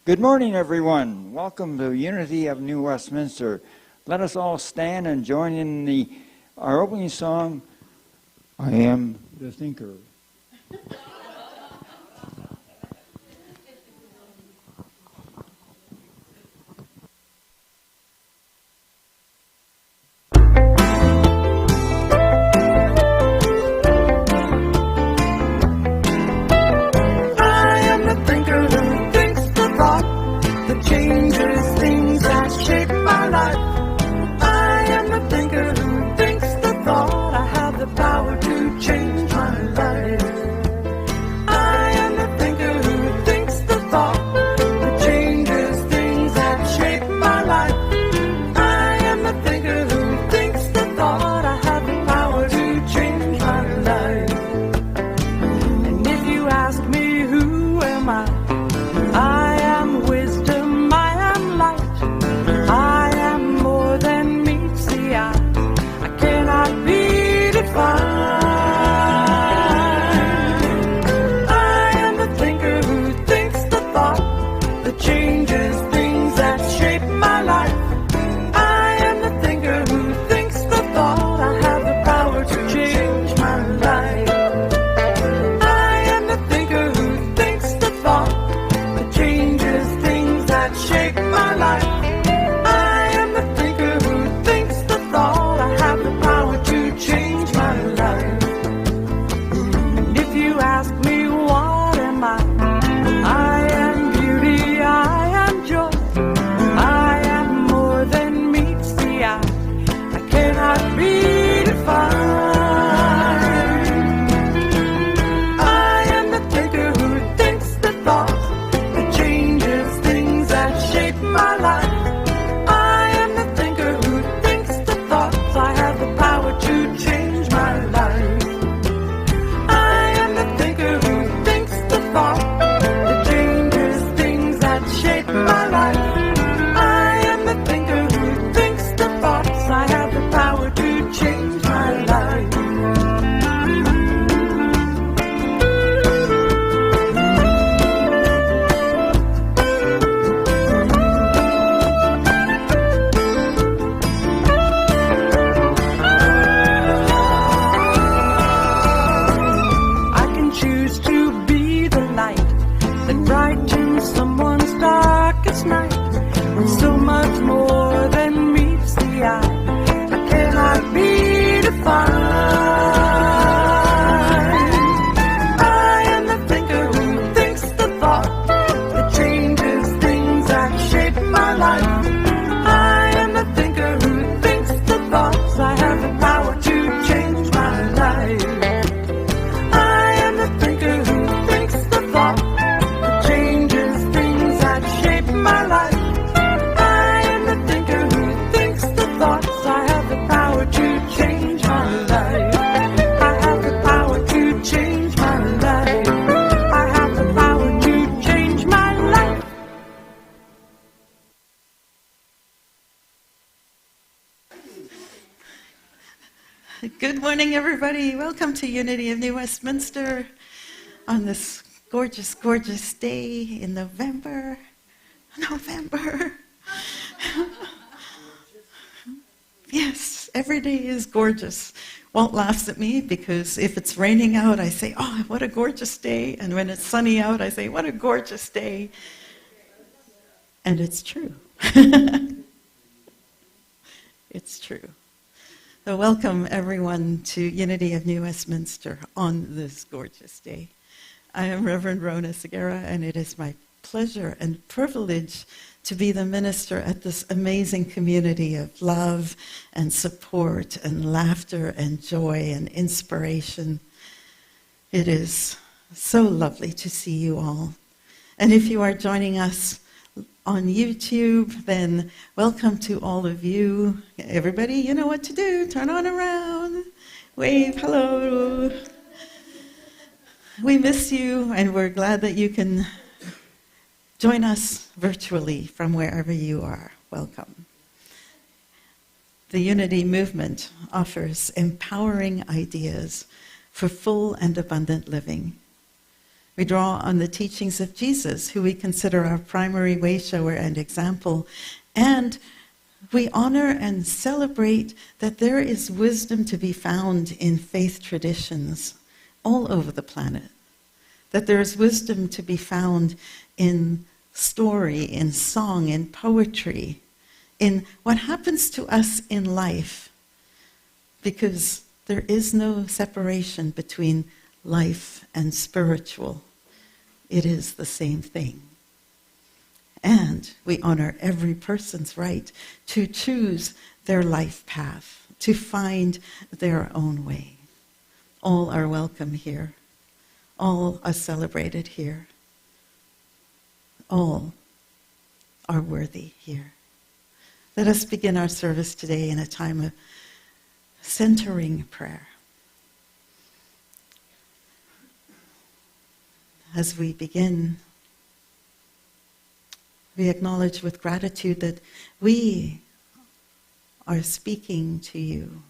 Good morning, everyone. Welcome to Unity of New Westminster. Let us all stand and join in our opening song, I Am the Thinker. Good morning, everybody. Welcome to Unity of New Westminster on this gorgeous, gorgeous day in November. Yes, every day is gorgeous. Walt laughs at me because if it's raining out, I say, oh, what a gorgeous day. And when it's sunny out, I say, what a gorgeous day. And it's true. It's true. So welcome, everyone, to Unity of New Westminster on this gorgeous day. I am Reverend Rhona Segarra, and it is my pleasure and privilege to be the minister at this amazing community of love and support and laughter and joy and inspiration. It is so lovely to see you all. And if you are joining us on YouTube, then welcome to all of you. Everybody, you know what to do. Turn on around. Wave, hello. We miss you, and we're glad that you can join us virtually from wherever you are. Welcome. The Unity Movement offers empowering ideas for full and abundant living. We draw on the teachings of Jesus, who we consider our primary way shower and example. And we honor and celebrate that there is wisdom to be found in faith traditions all over the planet. That there is wisdom to be found in story, in song, in poetry, in what happens to us in life. Because there is no separation between life and spiritual. It is the same thing. And we honor every person's right to choose their life path, to find their own way. All are welcome here. All are celebrated here. All are worthy here. Let us begin our service today in a time of centering prayer. As we begin, we acknowledge with gratitude that we are speaking to you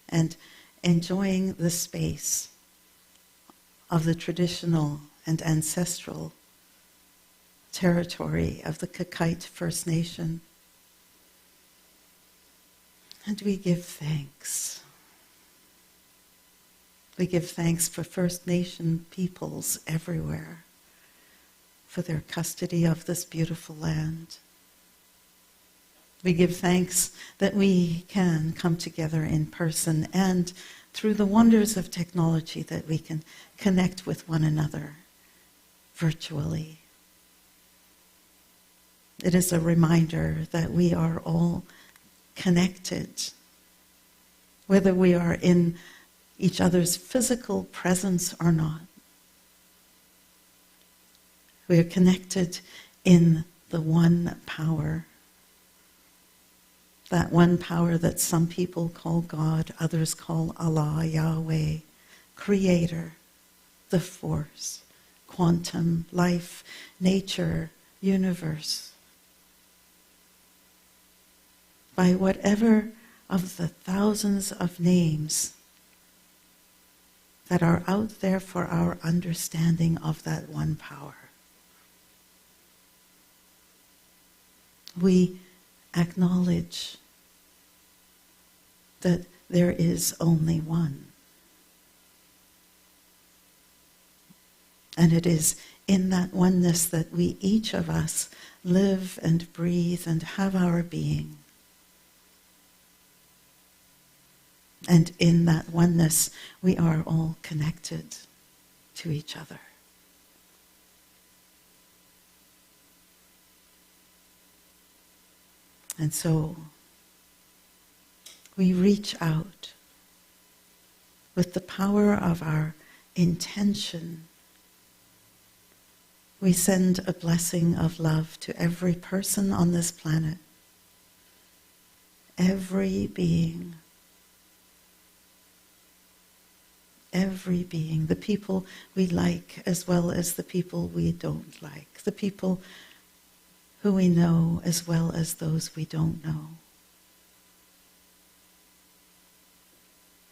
and enjoying the space of the traditional and ancestral territory of the Kakite First Nation. And we give thanks. We give thanks for First Nation peoples everywhere, for their custody of this beautiful land. We give thanks that we can come together in person and through the wonders of technology that we can connect with one another virtually. It is a reminder that we are all connected, whether we are in each other's physical presence or not. We are connected in the one power. That one power that some people call God, others call Allah, Yahweh, Creator, the force, quantum, life, nature, universe. By whatever of the thousands of names that are out there for our understanding of that one power. We acknowledge that there is only one. And it is in that oneness that we, each of us, live and breathe and have our being. And in that oneness, we are all connected to each other. And so we reach out with the power of our intention. We send a blessing of love to every person on this planet, every being, the people we like as well as the people we don't like, the people who we know as well as those we don't know.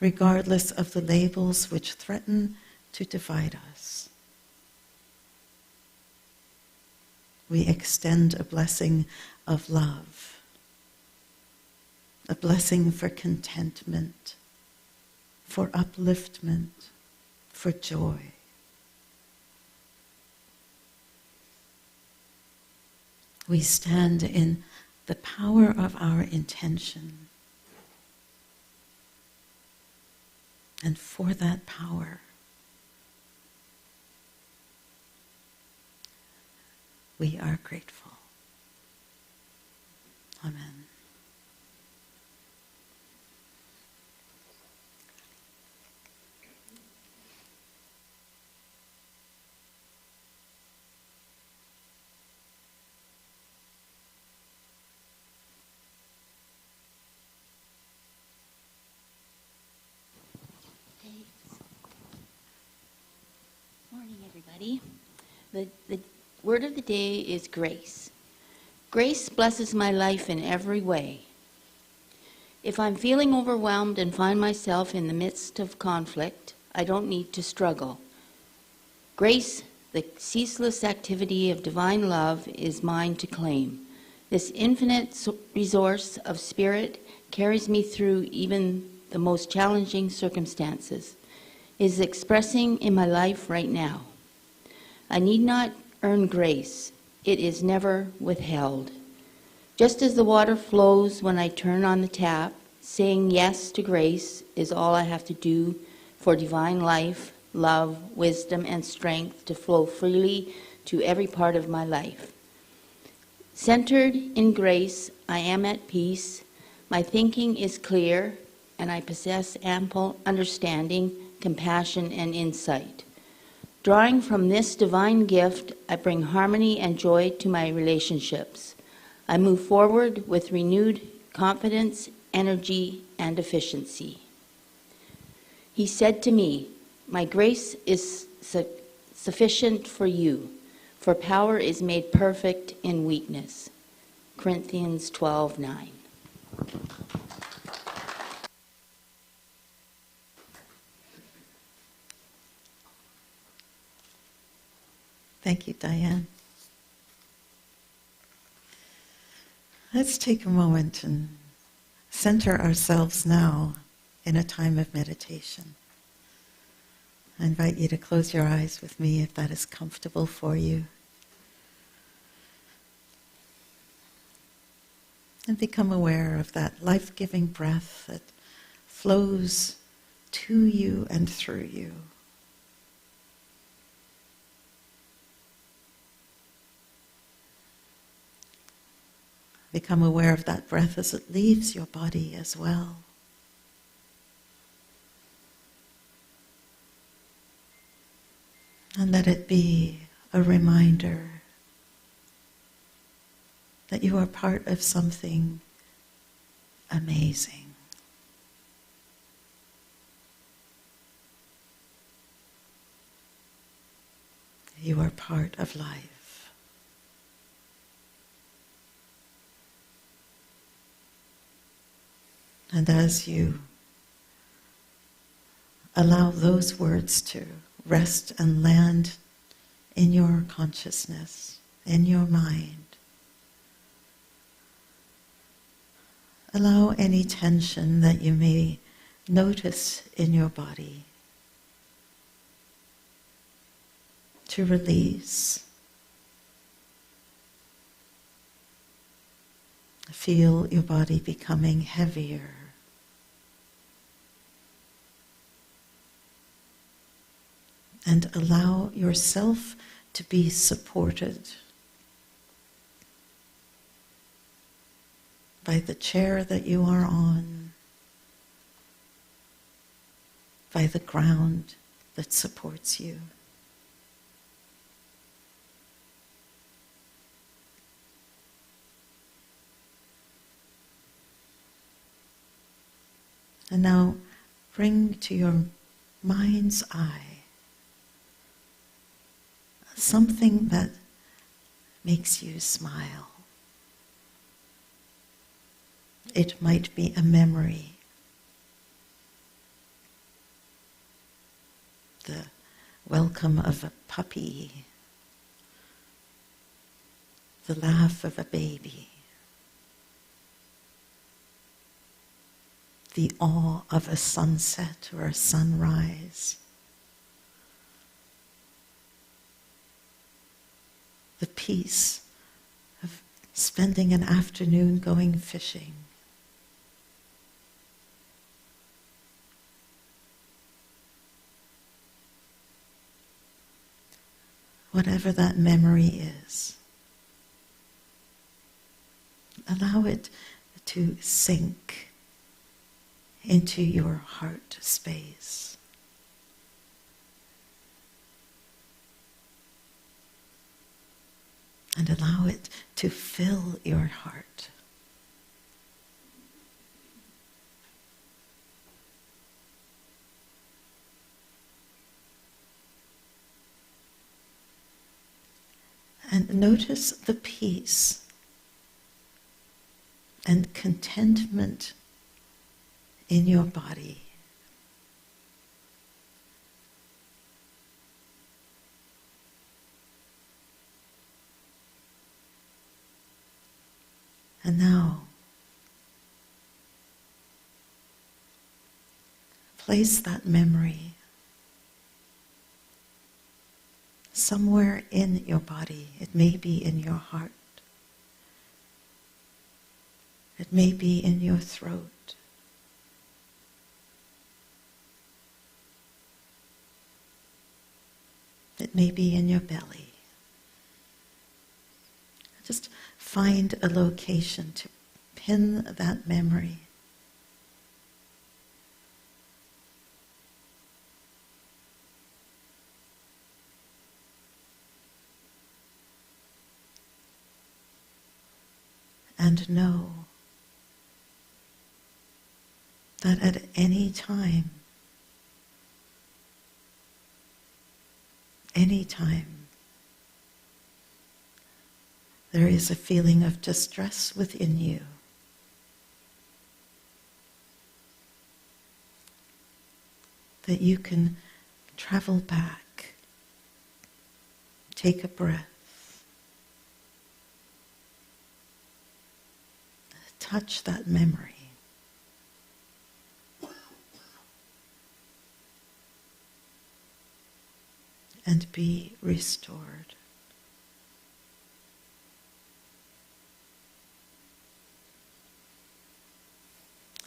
Regardless of the labels which threaten to divide us, we extend a blessing of love, a blessing for contentment, for upliftment, for joy. We stand in the power of our intention. And for that power, we are grateful. Amen. Everybody. The word of the day is grace. Grace blesses my life in every way. If I'm feeling overwhelmed and find myself in the midst of conflict, I don't need to struggle. Grace, the ceaseless activity of divine love, is mine to claim. This infinite resource of spirit carries me through even the most challenging circumstances, is expressing in my life right now. I need not earn grace. It is never withheld. Just as the water flows when I turn on the tap, saying yes to grace is all I have to do for divine life, love, wisdom, and strength to flow freely to every part of my life. Centered in grace, I am at peace. My thinking is clear, and I possess ample understanding, compassion, and insight. Drawing from this divine gift, I bring harmony and joy to my relationships. I move forward with renewed confidence, energy, and efficiency. He said to me, "My grace is sufficient for you, for power is made perfect in weakness." Corinthians 12:9. Thank you, Diane. Let's take a moment and center ourselves now in a time of meditation. I invite you to close your eyes with me if that is comfortable for you. And become aware of that life-giving breath that flows to you and through you. Become aware of that breath as it leaves your body as well. And let it be a reminder that you are part of something amazing. You are part of life. And as you allow those words to rest and land in your consciousness, in your mind, allow any tension that you may notice in your body to release. Feel your body becoming heavier. And allow yourself to be supported by the chair that you are on, by the ground that supports you. And now bring to your mind's eye something that makes you smile. It might be a memory, the welcome of a puppy, the laugh of a baby, the awe of a sunset or a sunrise, the peace of spending an afternoon going fishing. Whatever that memory is, allow it to sink into your heart space. And allow it to fill your heart. And notice the peace and contentment in your body. And now, place that memory somewhere in your body. It may be in your heart. It may be in your throat. It may be in your belly. Just find a location to pin that memory. And know that at any time, there is a feeling of distress within you. That you can travel back, take a breath, touch that memory. And be restored.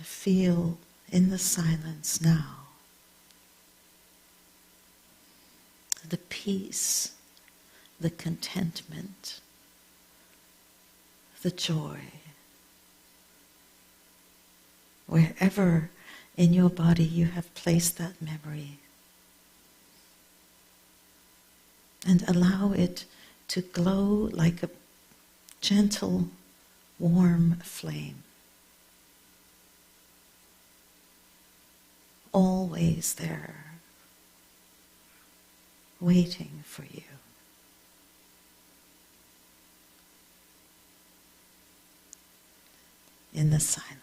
Feel in the silence now the peace, the contentment, the joy. Wherever in your body you have placed that memory, and allow it to glow like a gentle, warm flame. Always there, waiting for you. In the silence.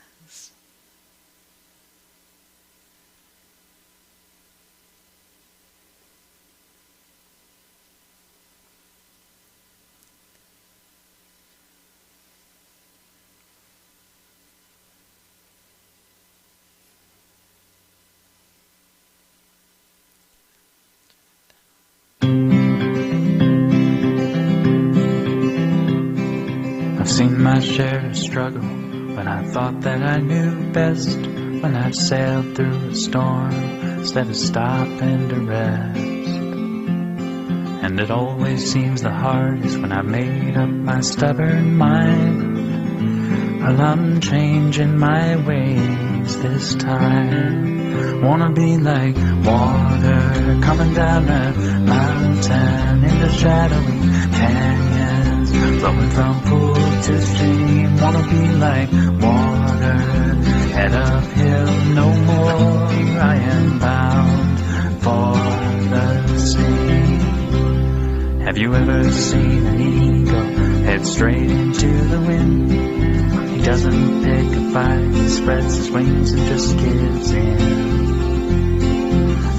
Seen my share of struggle when I thought that I knew best, when I've sailed through a storm instead of stopping to rest. And it always seems the hardest when I've made up my stubborn mind. Well, I'm changing my ways this time. Wanna be like water coming down a mountain into shadowy canyons, flowing from pool to stream. Wanna be like water, head uphill no more. I am bound for the sea. Have you ever seen an eagle head straight into the wind? He doesn't pick a fight, he spreads his wings and just gives in.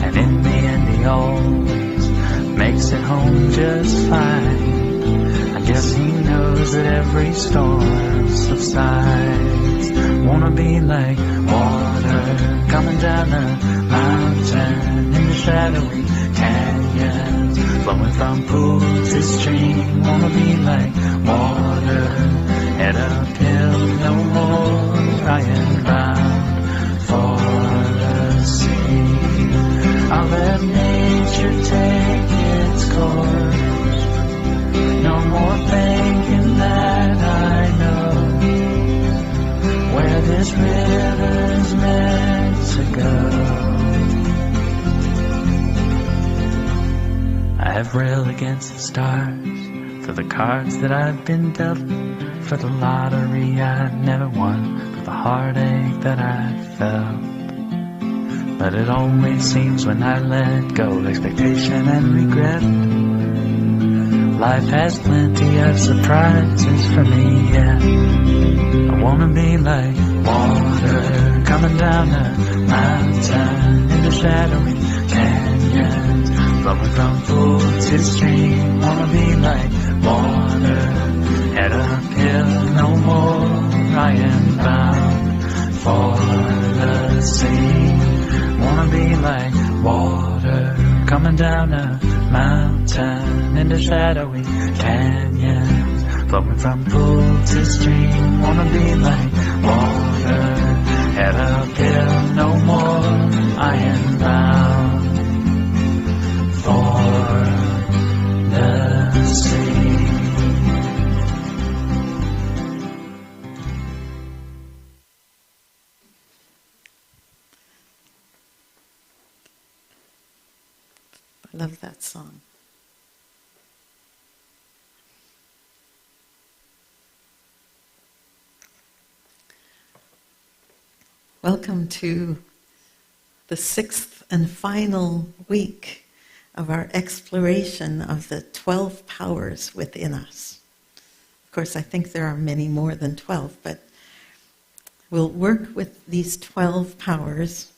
And in the end he always makes it home just fine. I guess he knows that every storm subsides. Wanna be like water coming down a mountain in the shadowy canyons, flowing from pool to stream. Wanna be like water, head uphill no more. I am bound for the sea. I'll let nature take its course. No more thinking that I know where this river's meant to go. I have railed against the stars for the cards that I've been dealt, for the lottery I never won, for the heartache that I felt. But it always seems when I let go of expectation and regret, life has plenty of surprises for me, yeah. I wanna be like water coming down a mountain in the shadowy canyons, flowing from pool to stream. Wanna be like water, head uphill no more. I am bound for the sea. Wanna be like water coming down a mountain into shadowy canyons, flowing from pool to stream. Wanna be like water, head uphill no more. I am bound for the sea. I love that song. Welcome to the 6th and final week of our exploration of the 12 powers within us. Of course, I think there are many more than 12, but we'll work with these 12 powers,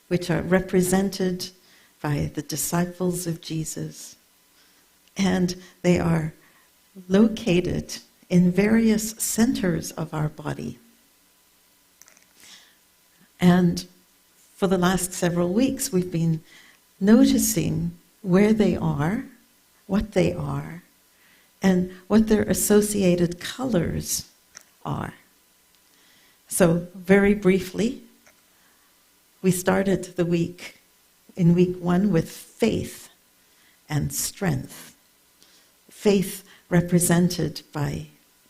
which are represented by the disciples of Jesus, and they are located in various centers of our body. And for the last several weeks, we've been noticing where they are, what they are, and what their associated colors are. So, very briefly, we started the week in week 1 with faith and strength. Faith represented by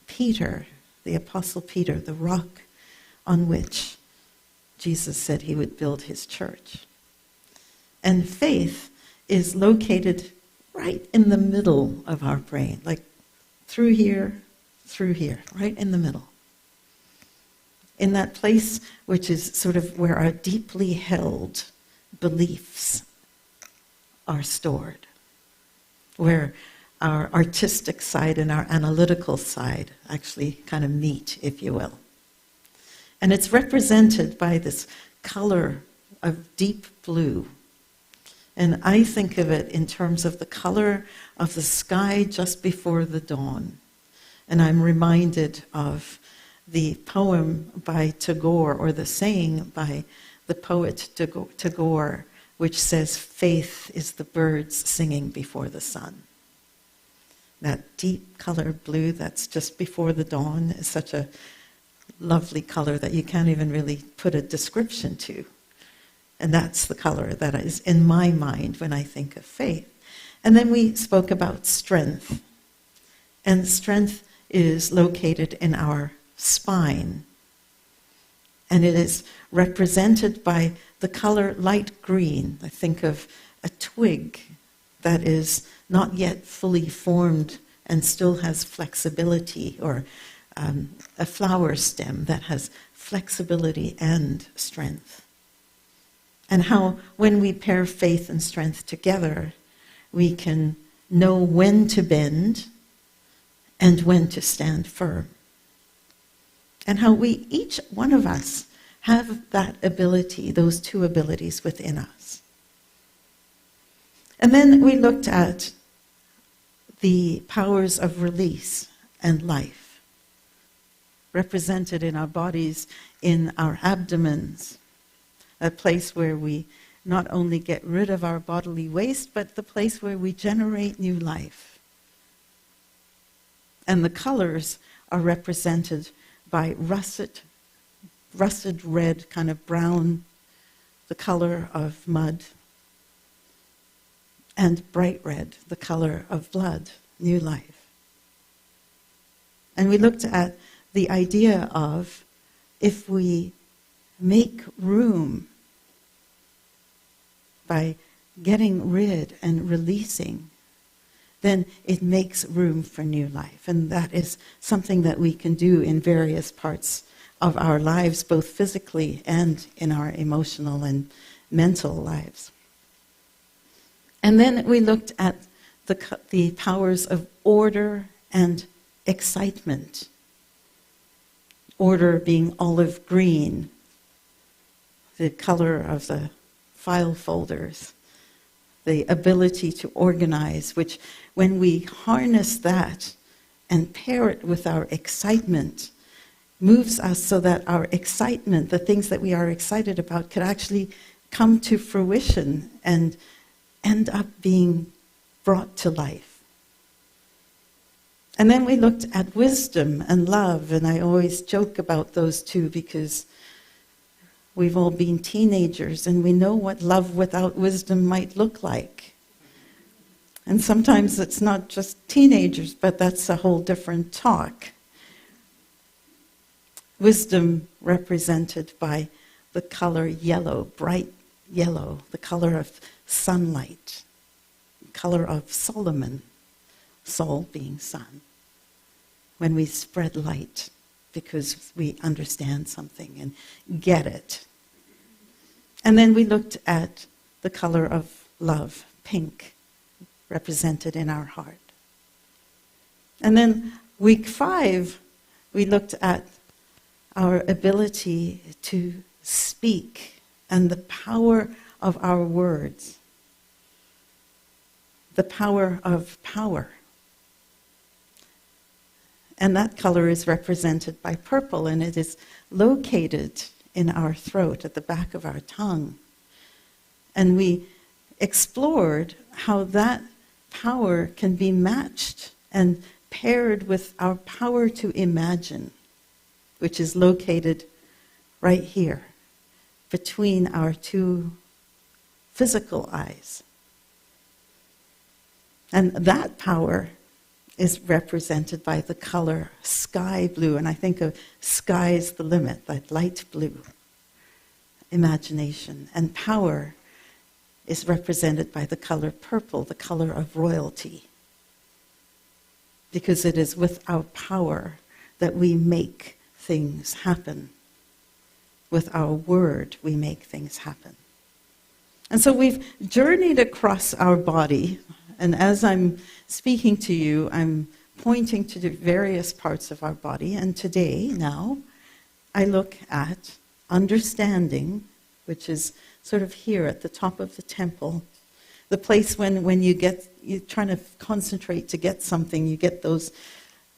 Peter, the Apostle Peter, the rock on which Jesus said he would build his church. And faith is located right in the middle of our brain, like through here, right in the middle. In that place which is sort of where our deeply held beliefs are stored, where our artistic side and our analytical side actually kind of meet, if you will. And it's represented by this color of deep blue. And I think of it in terms of the color of the sky just before the dawn. And I'm reminded of the poem by Tagore, or the saying by the poet Tagore, which says, "Faith is the birds singing before the sun." That deep color blue that's just before the dawn is such a lovely color that you can't even really put a description to. And that's the color that is in my mind when I think of faith. And then we spoke about strength. And strength is located in our spine. And it is represented by the color light green. I think of a twig that is not yet fully formed and still has flexibility, or a flower stem that has flexibility and strength. And how when we pair faith and strength together, we can know when to bend and when to stand firm. And how we, each one of us, have that ability, those two abilities within us. And then we looked at the powers of release and life, represented in our bodies, in our abdomens, a place where we not only get rid of our bodily waste, but the place where we generate new life. And the colors are represented by russet red, kind of brown, the color of mud, and bright red, the color of blood, new life. And we looked at the idea of, if we make room by getting rid and releasing, then it makes room for new life. And that is something that we can do in various parts of our lives, both physically and in our emotional and mental lives. And then we looked at the powers of order and excitement. Order being olive green, the color of the file folders, the ability to organize, which when we harness that and pair it with our excitement, moves us so that our excitement, the things that we are excited about, could actually come to fruition and end up being brought to life. And then we looked at wisdom and love, and I always joke about those two because we've all been teenagers and we know what love without wisdom might look like. And sometimes it's not just teenagers, but that's a whole different talk. Wisdom represented by the color yellow, bright yellow, the color of sunlight, color of Solomon, Sol being sun. When we spread light because we understand something and get it. And then we looked at the color of love, pink, represented in our heart. And then week 5, we looked at our ability to speak and the power of our words. The power of power. And that color is represented by purple, and it is located in our throat, at the back of our tongue. And we explored how that power can be matched and paired with our power to imagine, which is located right here, between our two physical eyes. And that power is represented by the color sky blue, and I think of sky's the limit, that light blue, imagination. And power is represented by the color purple, the color of royalty, because it is with our power that we make things happen. With our word, we make things happen. And so we've journeyed across our body, and as I'm speaking to you, I'm pointing to the various parts of our body. And today, now, I look at understanding, which is sort of here at the top of the temple. The place when you're trying to concentrate to get something, you get those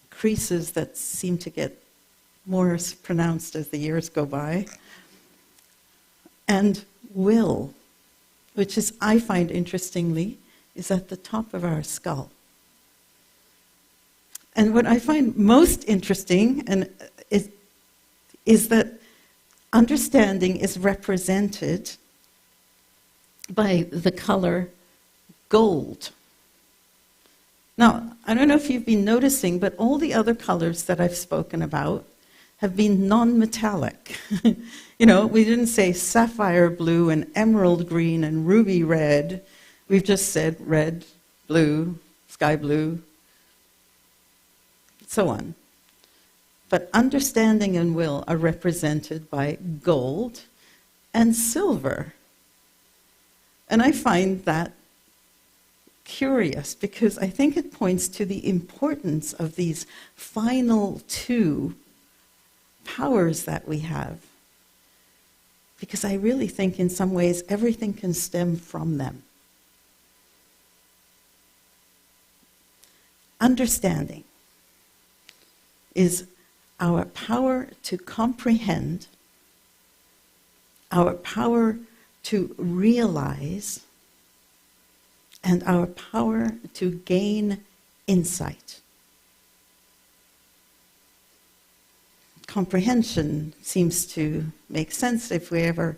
creases that seem to get more pronounced as the years go by. And will, which is, I find interestingly, is at the top of our skull. And what I find most interesting is that understanding is represented by the color gold. Now, I don't know if you've been noticing, but all the other colors that I've spoken about have been non-metallic. You know, we didn't say sapphire blue and emerald green and ruby red. We've just said red, blue, sky blue, so on. But understanding and will are represented by gold and silver. And I find that curious because I think it points to the importance of these final two powers that we have. Because I really think in some ways everything can stem from them. Understanding is our power to comprehend, our power to realize, and our power to gain insight. Comprehension seems to make sense. If we ever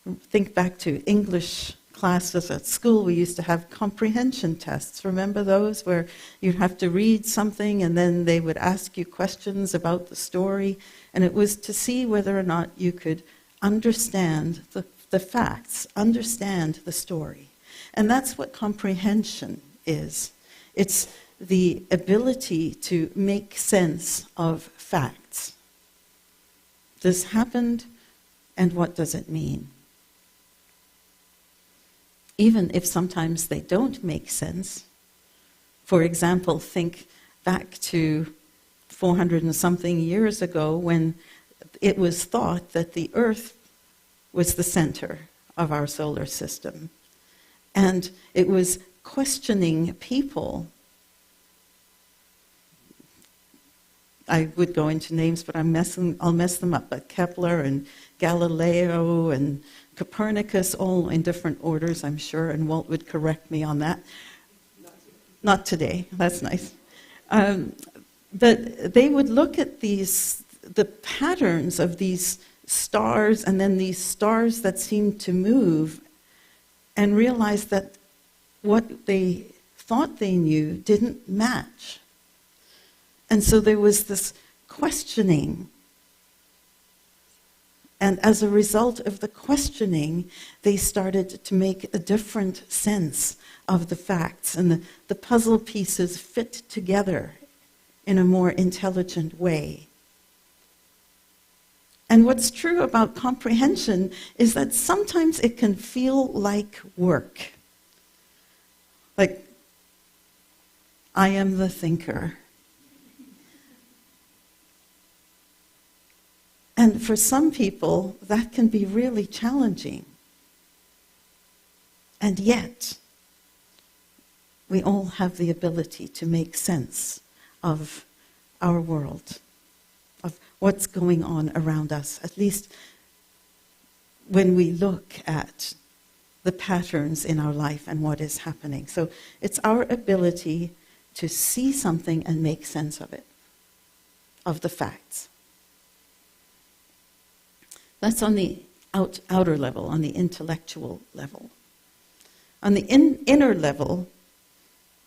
think back to English classes at school, we used to have comprehension tests. Remember those, where you'd have to read something and then they would ask you questions about the story, and it was to see whether or not you could understand the facts, understand the story. And that's what comprehension is. It's the ability to make sense of facts. This happened, and what does it mean? Even if sometimes they don't make sense. For example, think back to 400 and something years ago when it was thought that the Earth was the center of our solar system. And it was questioning people I would go into names, but I'll mess them up. But Kepler and Galileo and Copernicus, all in different orders, I'm sure, and Walt would correct me on that. Not today. That's nice. But they would look at the patterns of these stars, and then these stars that seemed to move, and realize that what they thought they knew didn't match. And so there was this questioning. And as a result of the questioning, they started to make a different sense of the facts, and the puzzle pieces fit together in a more intelligent way. And what's true about comprehension is that sometimes it can feel like work. Like, I am the thinker. And for some people, that can be really challenging. And yet, we all have the ability to make sense of our world, of what's going on around us, at least when we look at the patterns in our life and what is happening. So it's our ability to see something and make sense of it, of the facts. That's on the outer level, on the intellectual level. On the inner level,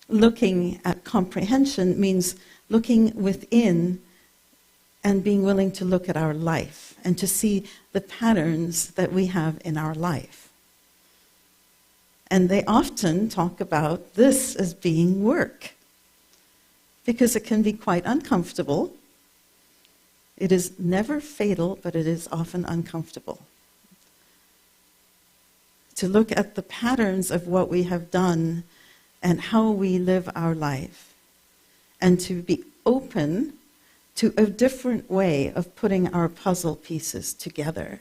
looking at comprehension means looking within and being willing to look at our life and to see the patterns that we have in our life. And they often talk about this as being work, because it can be quite uncomfortable. It is never fatal, but it is often uncomfortable. To look at the patterns of what we have done and how we live our life, and to be open to a different way of putting our puzzle pieces together.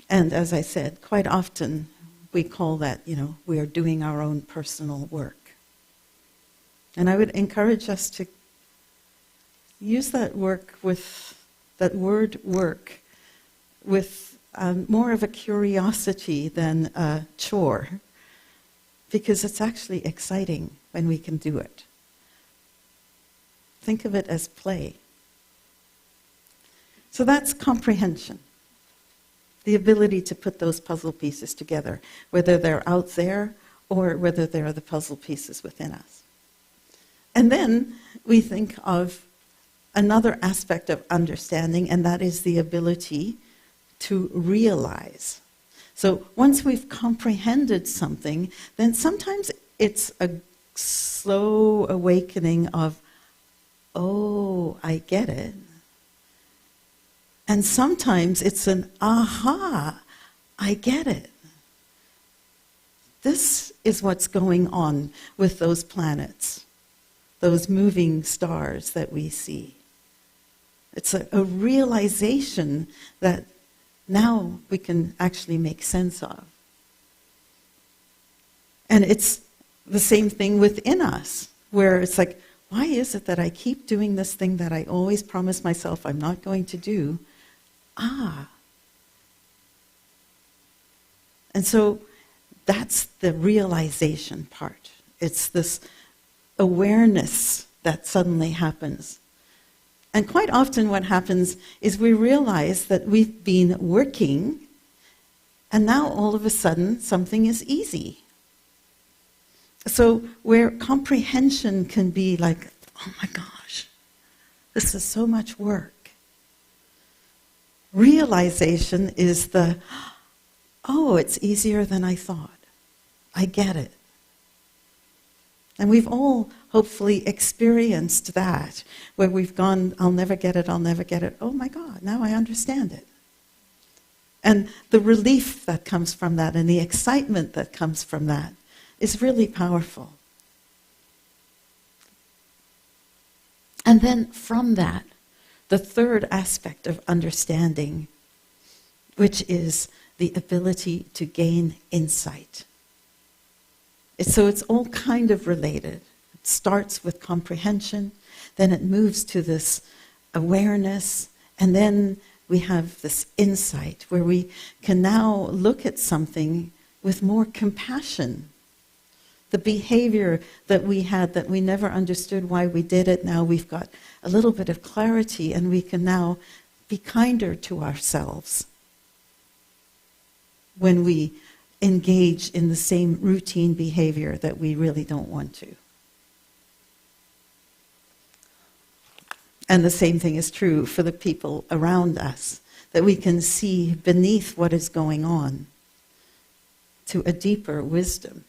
And as I said, quite often we call that, we are doing our own personal work. And I would encourage us to use that word work with more of a curiosity than a chore, because it's actually exciting when we can do it. Think of it as play. So that's comprehension, the ability to put those puzzle pieces together, whether they're out there or whether they're the puzzle pieces within us. And then we think of another aspect of understanding, and that is the ability to realize. So once we've comprehended something, then sometimes it's a slow awakening of, oh, I get it. And sometimes it's an aha, I get it. This is what's going on with those planets, those moving stars that we see. It's a realization that now we can actually make sense of. And it's the same thing within us, where it's like, why is it that I keep doing this thing that I always promise myself I'm not going to do? And so that's the realization part. It's this awareness that suddenly happens. And quite often what happens is we realize that we've been working, and now all of a sudden something is easy. So where comprehension can be like, oh my gosh, this is so much work. Realization is the, oh, it's easier than I thought. I get it. And we've all hopefully experienced that, where we've gone, I'll never get it, I'll never get it. Oh my God, now I understand it. And the relief that comes from that and the excitement that comes from that is really powerful. And then from that, the third aspect of understanding, which is the ability to gain insight. So it's all kind of related. starts with comprehension, then it moves to this awareness, and then we have this insight where we can now look at something with more compassion. The behavior that we had that we never understood why we did it, now we've got a little bit of clarity and we can now be kinder to ourselves when we engage in the same routine behavior that we really don't want to. And the same thing is true for the people around us, that we can see beneath what is going on to a deeper wisdom,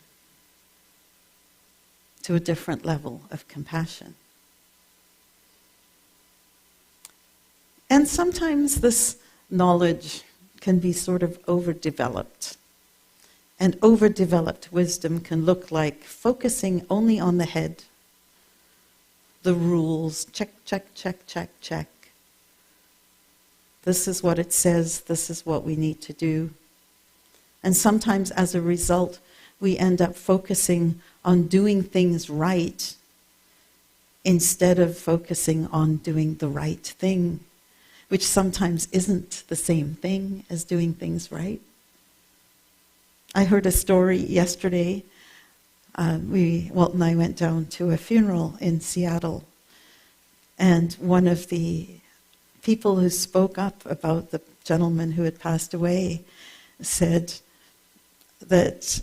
to a different level of compassion. And sometimes this knowledge can be sort of overdeveloped. And overdeveloped wisdom can look like focusing only on the head, the rules, check, check, check, check, check. This is what it says, this is what we need to do. And sometimes as a result, we end up focusing on doing things right instead of focusing on doing the right thing, which sometimes isn't the same thing as doing things right. I heard a story yesterday. Walt and I went down to a funeral in Seattle, and one of the people who spoke up about the gentleman who had passed away said that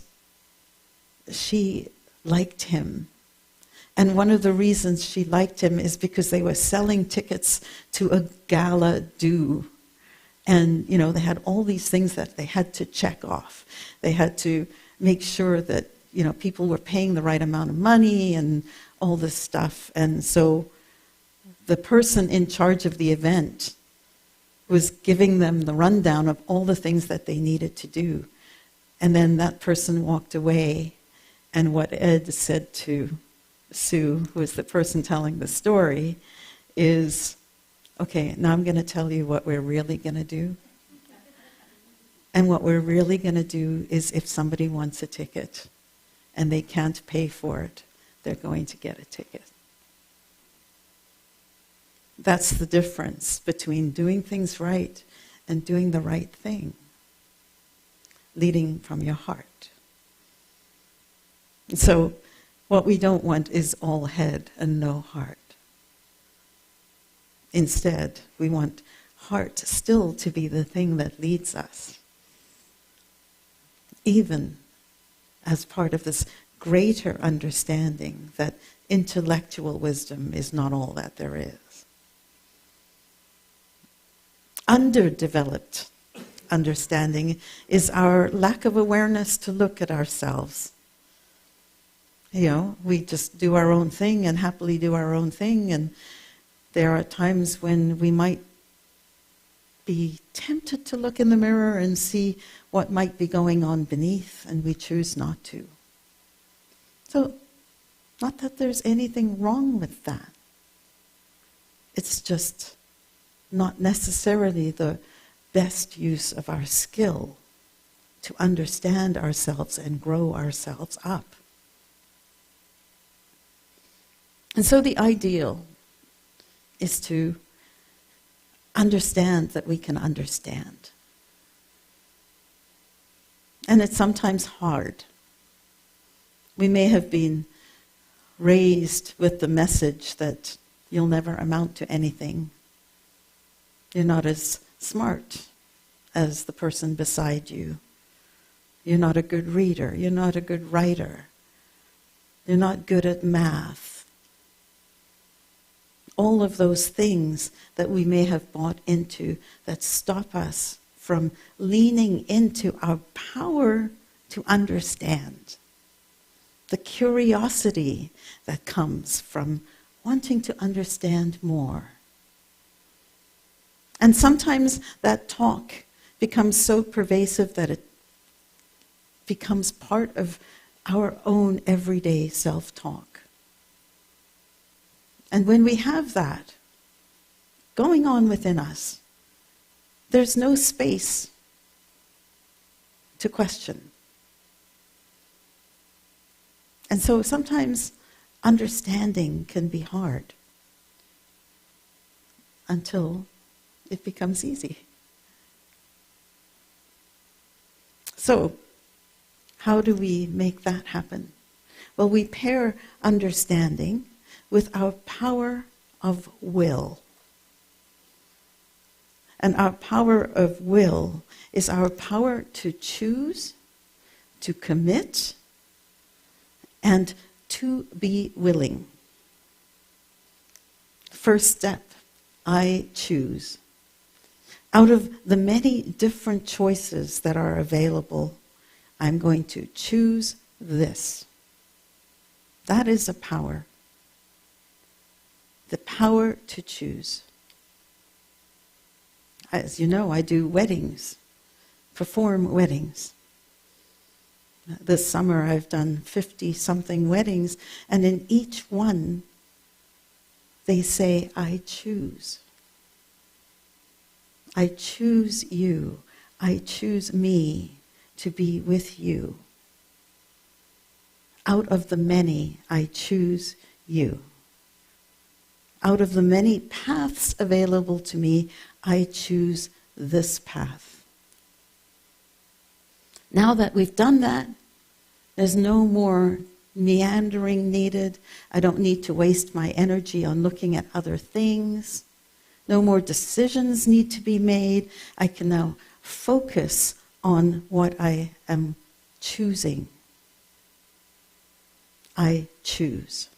she liked him. And one of the reasons she liked him is because they were selling tickets to a gala do. And, they had all these things that they had to check off. They had to make sure that, people were paying the right amount of money and all this stuff. And so the person in charge of the event was giving them the rundown of all the things that they needed to do. And then that person walked away, and what Ed said to Sue, who was the person telling the story, is, okay, now I'm going to tell you what we're really going to do. And what we're really going to do is if somebody wants a ticket and they can't pay for it, they're going to get a ticket. That's the difference between doing things right and doing the right thing, leading from your heart. And so what we don't want is all head and no heart. Instead, we want heart still to be the thing that leads us, even as part of this greater understanding that intellectual wisdom is not all that there is. Underdeveloped understanding is our lack of awareness to look at ourselves. We just do our own thing and happily do our own thing, and there are times when we might be tempted to look in the mirror and see what might be going on beneath, and we choose not to. So, not that there's anything wrong with that. It's just not necessarily the best use of our skill to understand ourselves and grow ourselves up. And so the ideal is to understand that we can understand. And it's sometimes hard. We may have been raised with the message that you'll never amount to anything. You're not as smart as the person beside you. You're not a good reader. You're not a good writer. You're not good at math. All of those things that we may have bought into that stop us from leaning into our power to understand. The curiosity that comes from wanting to understand more. And sometimes that talk becomes so pervasive that it becomes part of our own everyday self-talk. And when we have that going on within us, there's no space to question. And so sometimes understanding can be hard until it becomes easy. So, how do we make that happen? Well, we pair understanding with our power of will. And our power of will is our power to choose, to commit, and to be willing. First step, I choose. Out of the many different choices that are available, I'm going to choose this. That is a power. The power to choose. As you know, I do weddings, perform weddings. This summer I've done 50-something weddings, and in each one they say, I choose. I choose you. I choose me to be with you. Out of the many, I choose you. Out of the many paths available to me, I choose this path. Now that we've done that, there's no more meandering needed. I don't need to waste my energy on looking at other things. No more decisions need to be made. I can now focus on what I am choosing. I choose.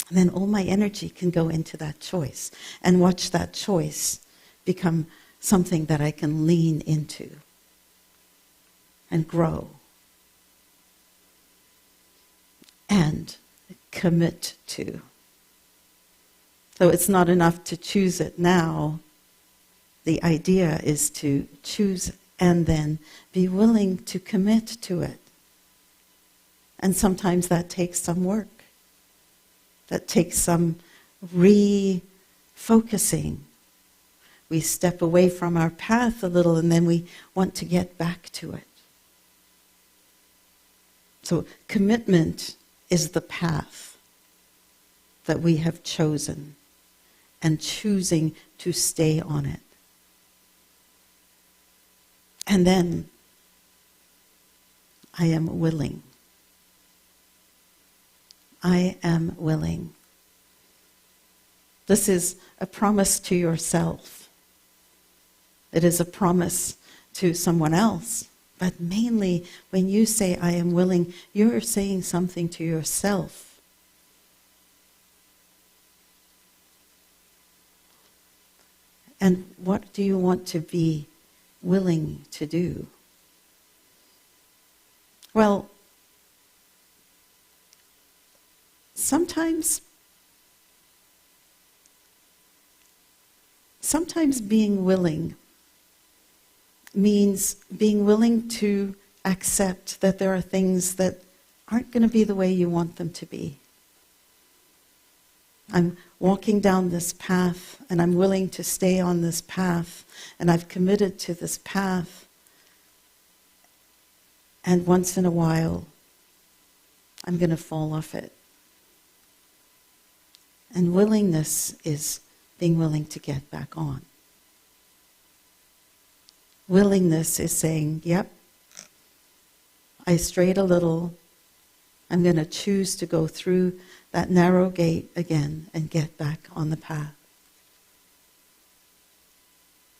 And then all my energy can go into that choice and watch that choice become something that I can lean into and grow and commit to. So it's not enough to choose it now. The idea is to choose and then be willing to commit to it. And sometimes that takes some work. That takes some refocusing. We step away from our path a little and then we want to get back to it. So commitment is the path that we have chosen and choosing to stay on it. And then I am willing. I am willing. This is a promise to yourself. It is a promise to someone else. But mainly, when you say, I am willing, you're saying something to yourself. And what do you want to be willing to do? Well, sometimes being willing means being willing to accept that there are things that aren't going to be the way you want them to be. I'm walking down this path and I'm willing to stay on this path and I've committed to this path, and once in a while I'm going to fall off it. And willingness is being willing to get back on. Willingness is saying, yep, I strayed a little. I'm going to choose to go through that narrow gate again and get back on the path.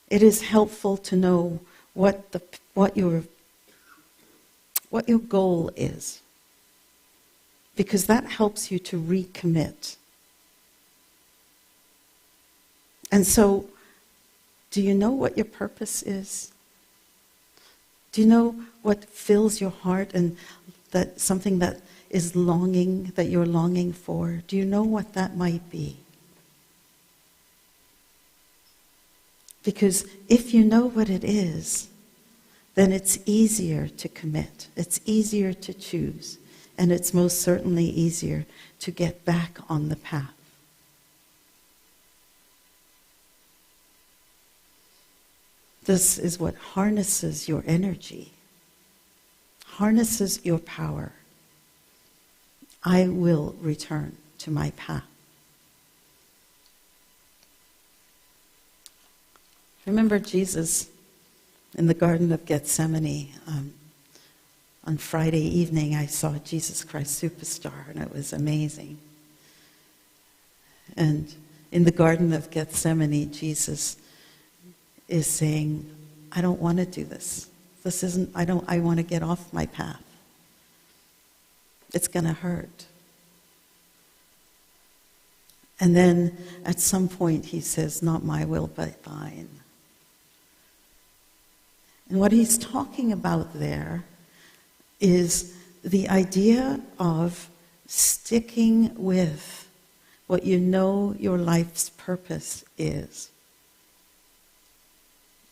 It is helpful to know what your goal is, because that helps you to recommit. And so, do you know what your purpose is? Do you know what fills your heart and that something that is longing, that you're longing for? Do you know what that might be? Because if you know what it is, then it's easier to commit. It's easier to choose. And it's most certainly easier to get back on the path. This is what harnesses your energy, harnesses your power. I will return to my path. Remember Jesus in the Garden of Gethsemane. On Friday evening, I saw Jesus Christ Superstar, and it was amazing. And in the Garden of Gethsemane, Jesus is saying, I don't want to do this. I want to get off my path. It's going to hurt. And then at some point he says, not my will, but thine. And what he's talking about there is the idea of sticking with what you know your life's purpose is.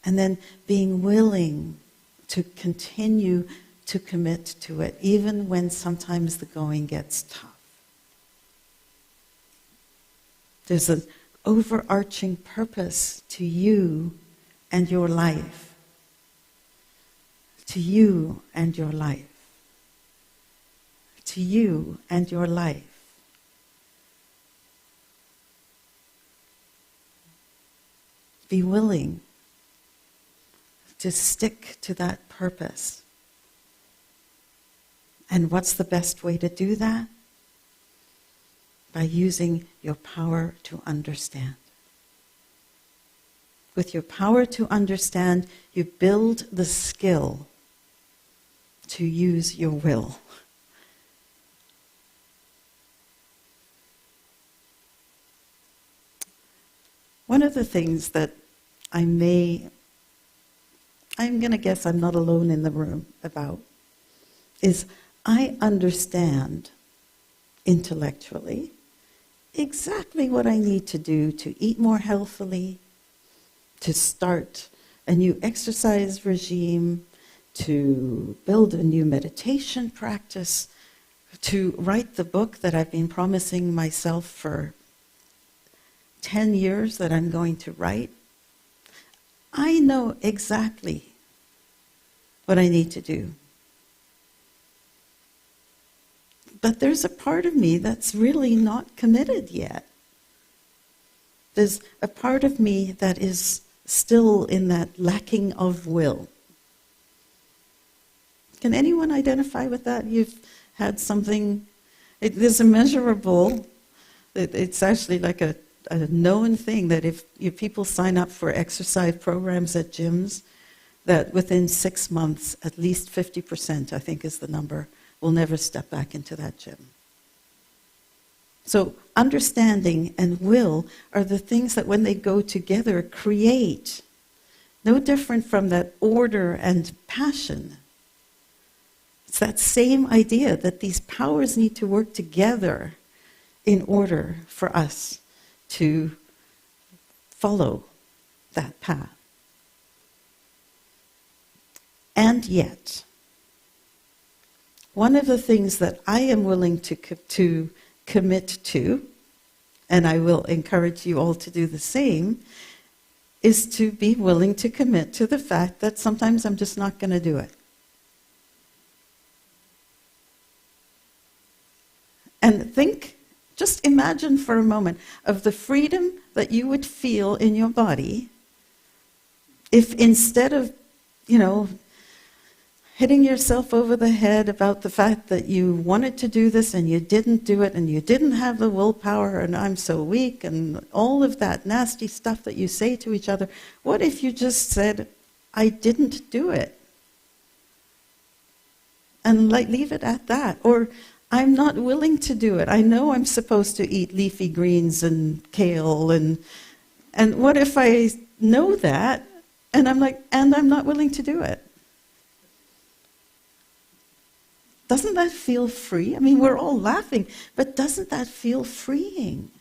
And then being willing to continue to commit to it, even when sometimes the going gets tough. There's an overarching purpose to you and your life. To you and your life. To you and your life. Be willing to stick to that purpose. And what's the best way to do that? By using your power to understand. With your power to understand, you build the skill to use your will. One of the things that I'm going to guess I'm not alone in the room about, is I understand intellectually exactly what I need to do to eat more healthily, to start a new exercise regime, to build a new meditation practice, to write the book that I've been promising myself for 10 years that I'm going to write. I know exactly what I need to do. But there's a part of me that's really not committed yet. There's a part of me that is still in that lacking of will. Can anyone identify with that? You've had something, there's a measurable, it's actually like a known thing that if people sign up for exercise programs at gyms, that within 6 months, at least 50%, I think is the number, will never step back into that gym. So understanding and will are the things that when they go together create, no different from that order and passion. It's that same idea that these powers need to work together in order for us to follow that path. And yet, one of the things that I am willing to commit to, and I will encourage you all to do the same, is to be willing to commit to the fact that sometimes I'm just not going to do it. And just imagine for a moment of the freedom that you would feel in your body if instead of, hitting yourself over the head about the fact that you wanted to do this and you didn't do it and you didn't have the willpower and I'm so weak and all of that nasty stuff that you say to each other, what if you just said, I didn't do it? And leave it at that. Or I'm not willing to do it. I know I'm supposed to eat leafy greens and kale and what if I know that and I'm not willing to do it? Doesn't that feel free? I mean, we're all laughing, but doesn't that feel freeing?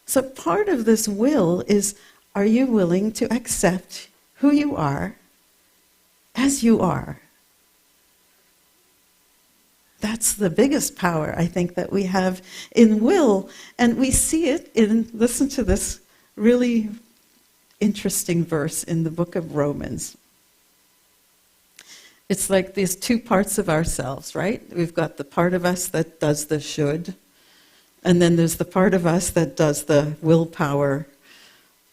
So part of this will is, are you willing to accept who you are as you are? That's the biggest power, I think, that we have in will. And we see it listen to this really interesting verse in the book of Romans. It's like these two parts of ourselves, right? We've got the part of us that does the should, and then there's the part of us that does the willpower,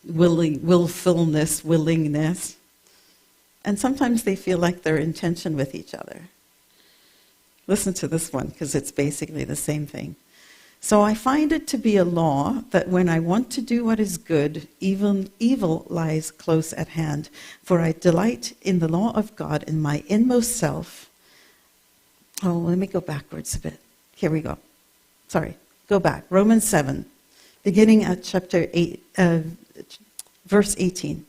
willfulness, willingness. And sometimes they feel like they're in tension with each other. Listen to this one, because it's basically the same thing. So I find it to be a law that when I want to do what is good, even evil lies close at hand. For I delight in the law of God in my inmost self. Oh, let me go backwards a bit. Here we go. Sorry, go back. Romans 7, beginning at chapter 8, verse 18.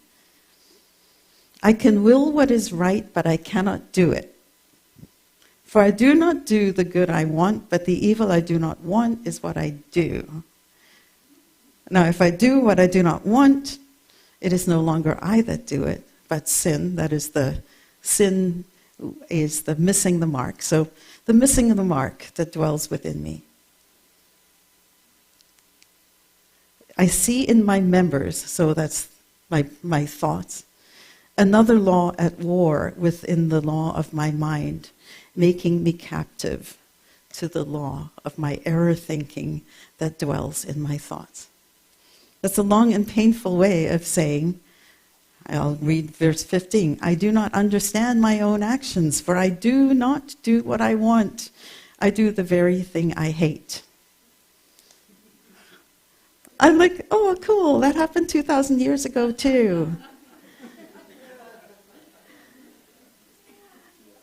I can will what is right, but I cannot do it. For I do not do the good I want, but the evil I do not want is what I do. Now, if I do what I do not want, it is no longer I that do it, but sin. That is the missing the mark. So the missing of the mark that dwells within me. I see in my members, so that's my thoughts, another law at war within the law of my mind, making me captive to the law of my error thinking that dwells in my thoughts. That's a long and painful way of saying, I'll read verse 15, I do not understand my own actions, for I do not do what I want. I do the very thing I hate. I'm like, oh, cool, that happened 2,000 years ago too.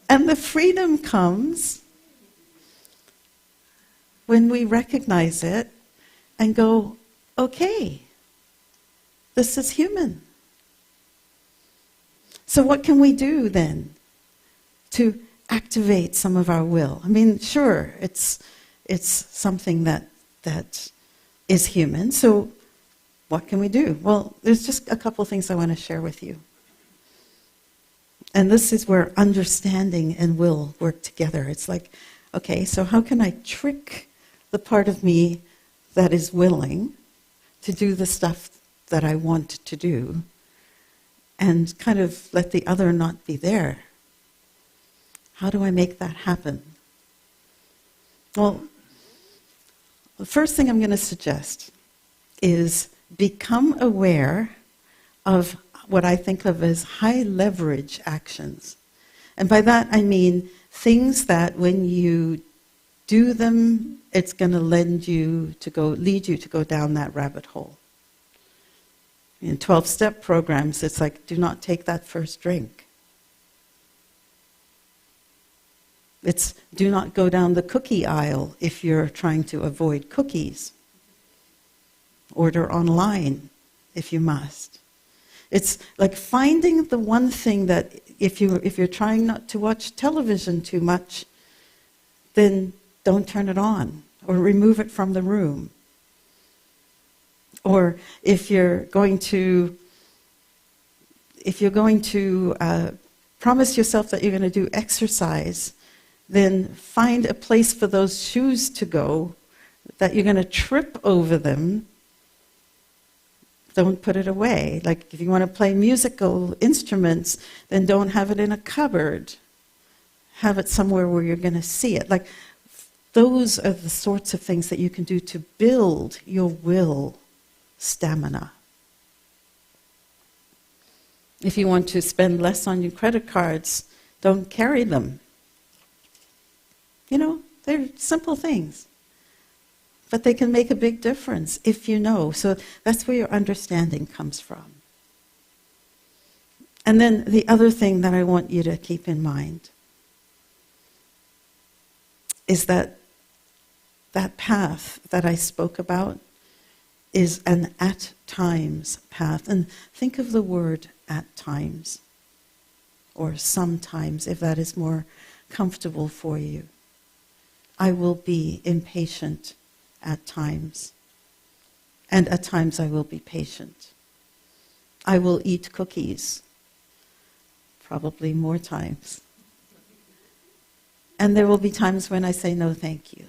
And the freedom comes when we recognize it and go, okay, this is human. So what can we do then to activate some of our will? I mean, sure, it's something that is human. So what can we do? Well, there's just a couple things I want to share with you. And this is where understanding and will work together. It's like, okay, so how can I trick the part of me that is willing to do the stuff that I want to do and kind of let the other not be there? How do I make that happen? Well, the first thing I'm going to suggest is become aware of what I think of as high leverage actions. And by that I mean things that when you do them, it's going to lead you to go down that rabbit hole. In 12-step programs, it's like, do not take that first drink. It's do not go down the cookie aisle if you're trying to avoid cookies. Order online if you must. It's like finding the one thing that if you're trying not to watch television too much, then don't turn it on or remove it from the room. Or if you're going to promise yourself that you're going to do exercise, then find a place for those shoes to go, that you're going to trip over them. Don't put it away. Like if you want to play musical instruments, then don't have it in a cupboard. Have it somewhere where you're going to see it. Like those are the sorts of things that you can do to build your will stamina. If you want to spend less on your credit cards, don't carry them. You know, they're simple things. But they can make a big difference if you know. So that's where your understanding comes from. And then the other thing that I want you to keep in mind is that that path that I spoke about is an at times path. And think of the word at times, or sometimes, if that is more comfortable for you. I will be impatient at times, and at times I will be patient. I will eat cookies, probably more times. And there will be times when I say no thank you.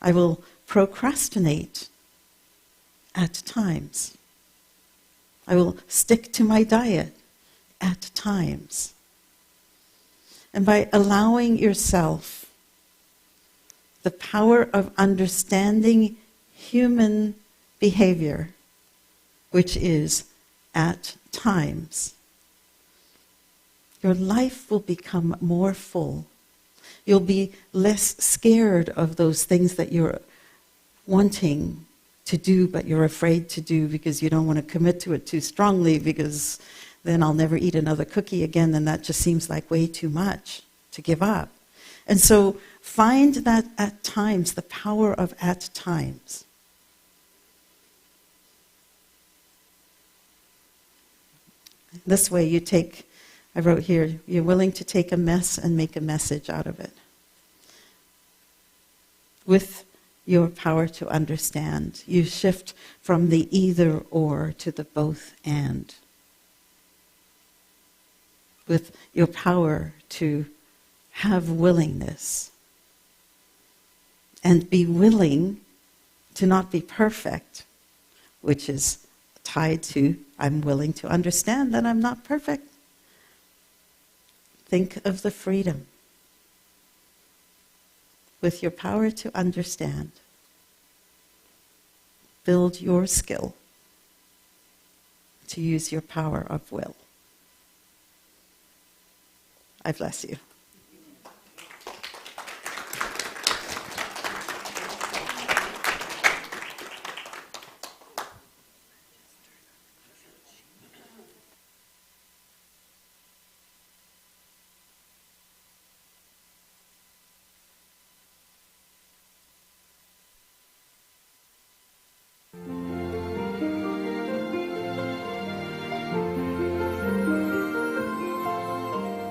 I will procrastinate at times. I will stick to my diet at times. And by allowing yourself the power of understanding human behavior, which is at times, your life will become more full. You'll be less scared of those things that you're wanting to do, but you're afraid to do because you don't want to commit to it too strongly, because then I'll never eat another cookie again, and that just seems like way too much to give up. And so find that at times, the power of at times. This way you take, I wrote here, you're willing to take a mess and make a message out of it. With your power to understand, you shift from the either or to the both and. With your power to have willingness and be willing to not be perfect, which is tied to I'm willing to understand that I'm not perfect. Think of the freedom. With your power to understand, build your skill to use your power of will. I bless you.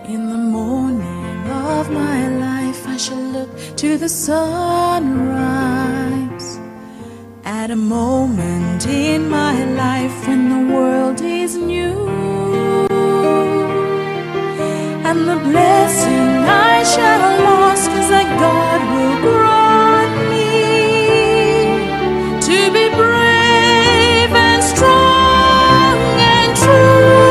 In the morning of my life, I shall look to the sunrise. At a moment in my life when the world is new, and the blessing I shall ask is that God will grant me to be brave and strong and true,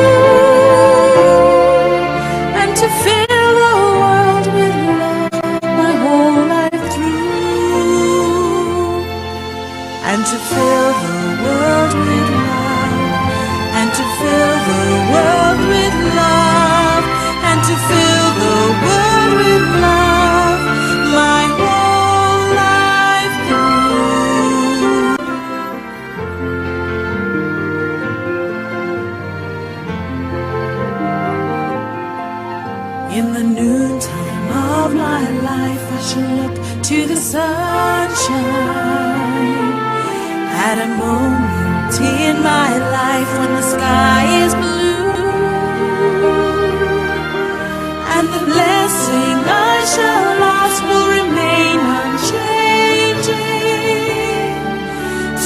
and to fill the world with love my whole life through, and to fill the world with love, and to fill the world with love, and to fill the world with love my whole life through. In the noontime of my life, I shall look to the sunshine. At a moment in my life when the sky is blue, and the blessing I shall ask will remain unchanging,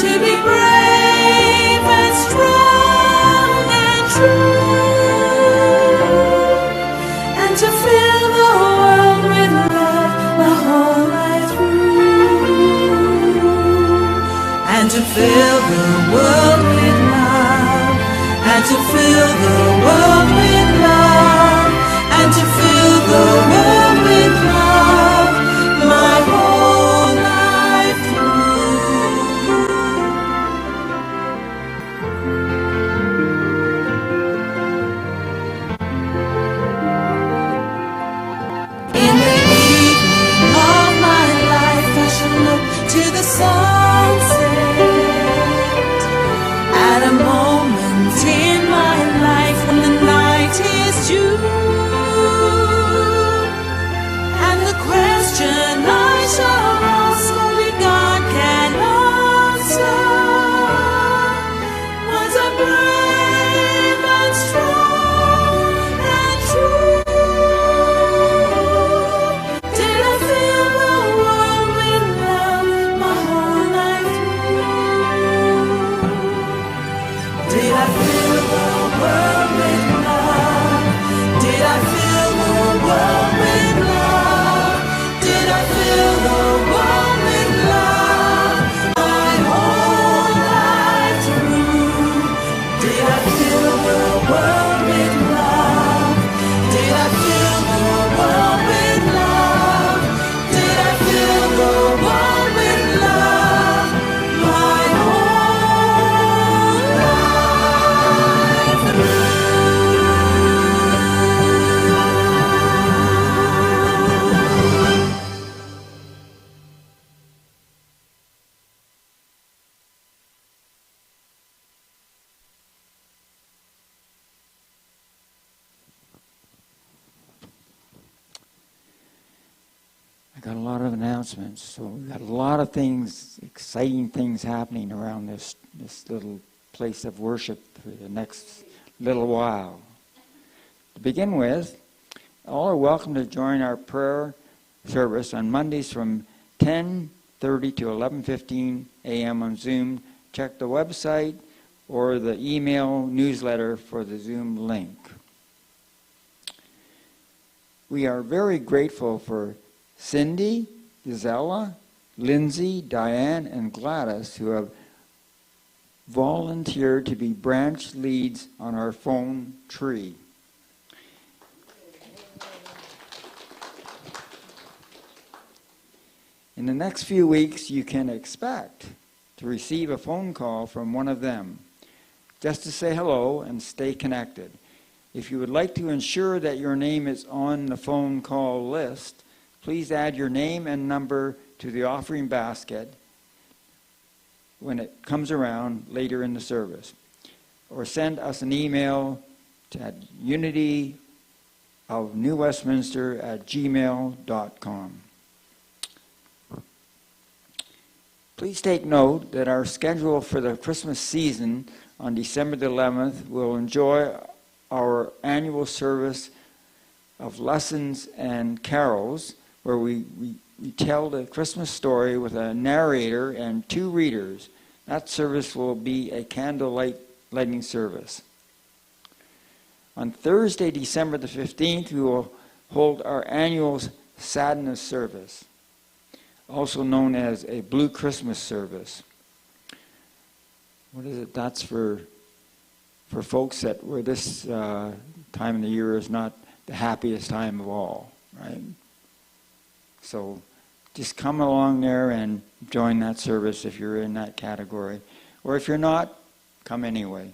to be brave and strong and true, and to fill the world with love the whole life through, and to fill the world with love, and to fill the world with love, and to fill the world with love my whole life through. got a lot of announcements. So we got a lot of things, exciting things happening around this little place of worship for the next little while. To begin with, all are welcome to join our prayer service on Mondays from 10:30 to 11:15 a.m. on Zoom. Check the website or the email newsletter for the Zoom link. We are very grateful for Cindy, Gisela, Lindsay, Diane, and Gladys, who have volunteered to be branch leads on our phone tree. In the next few weeks, you can expect to receive a phone call from one of them, just to say hello and stay connected. If you would like to ensure that your name is on the phone call list, please add your name and number to the offering basket when it comes around later in the service. Or send us an email at unityofnewwestminster@gmail.com. Please take note that our schedule for the Christmas season on December the 11th will enjoy our annual service of lessons and carols, where we tell the Christmas story with a narrator and 2 readers. That service will be a candlelighting service. On Thursday, December the 15th, we will hold our annual sadness service, also known as a Blue Christmas service. What is it? That's for folks that where this time of the year is not the happiest time of all, right? So just come along there and join that service if you're in that category. Or if you're not, come anyway.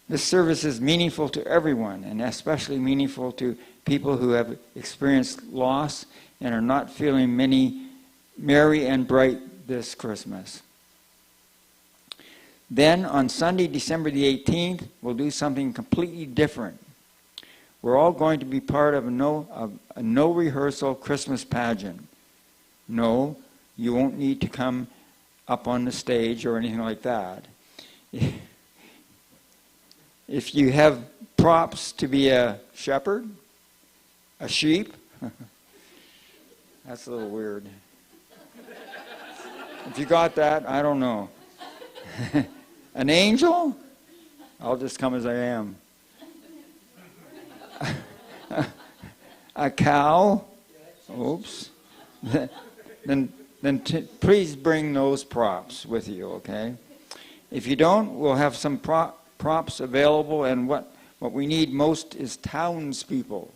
This service is meaningful to everyone, and especially meaningful to people who have experienced loss and are not feeling merry and bright this Christmas. Then on Sunday, December the 18th, we'll do something completely different. We're all going to be part of a no rehearsal Christmas pageant. No, you won't need to come up on the stage or anything like that. If you have props to be a shepherd, a sheep, that's a little weird. If you got that, I don't know. An angel? I'll just come as I am. A cow? Oops. Then please bring those props with you, okay? If you don't, we'll have some props available, and what we need most is townspeople.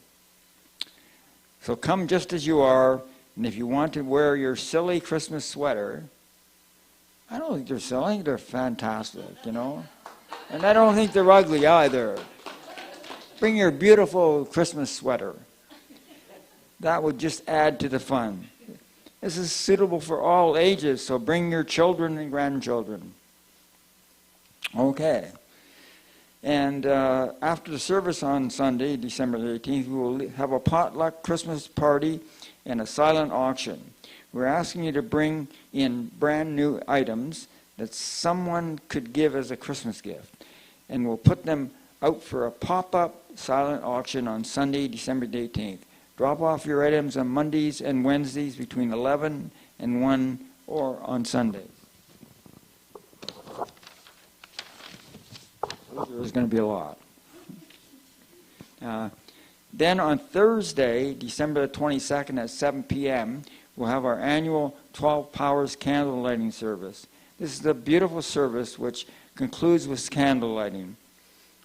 So come just as you are, and if you want to wear your silly Christmas sweater, I don't think they're silly, I think they're fantastic, you know? And I don't think they're ugly either. Bring your beautiful Christmas sweater. That would just add to the fun. This is suitable for all ages, so bring your children and grandchildren. Okay. And after the service on Sunday, December the 18th, we will have a potluck Christmas party and a silent auction. We're asking you to bring in brand new items that someone could give as a Christmas gift. And we'll put them out for a pop-up silent auction on Sunday, December the 18th. Drop off your items on Mondays and Wednesdays between 11 and 1 or on Sundays. There's going to be a lot. Then on Thursday, December the 22nd at 7 p.m., we'll have our annual 12 Powers candle lighting service. This is a beautiful service which concludes with candle lighting.